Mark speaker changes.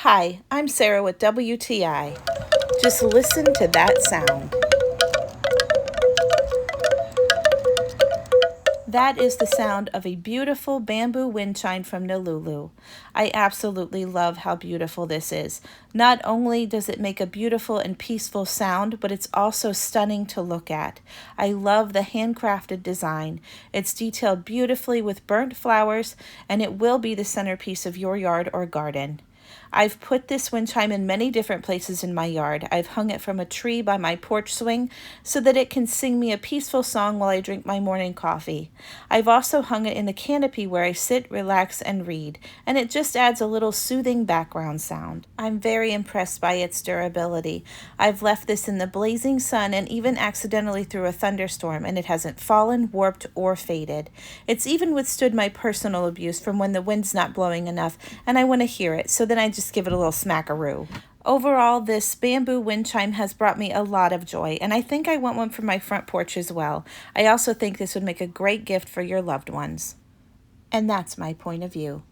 Speaker 1: Hi, I'm Sarah with WTI. Just listen to that sound. That is the sound of a beautiful bamboo wind chime from Nalulu. I absolutely love how beautiful this is. Not only does it make a beautiful and peaceful sound, but it's also stunning to look at. I love the handcrafted design. It's detailed beautifully with burnt flowers, and it will be the centerpiece of your yard or garden. I've put this wind chime in many different places in my yard. I've hung it from a tree by my porch swing so that it can sing me a peaceful song while I drink my morning coffee. I've also hung it in the canopy where I sit, relax, and read, and it just adds a little soothing background sound. I'm very impressed by its durability. I've left this in the blazing sun and even accidentally through a thunderstorm, and it hasn't fallen, warped, or faded. It's even withstood my personal abuse from when the wind's not blowing enough and I want to hear it, so then I just give it a little smackaroo. Overall, this bamboo wind chime has brought me a lot of joy, and I think I want one for my front porch as well. I also think this would make a great gift for your loved ones. And that's my point of view.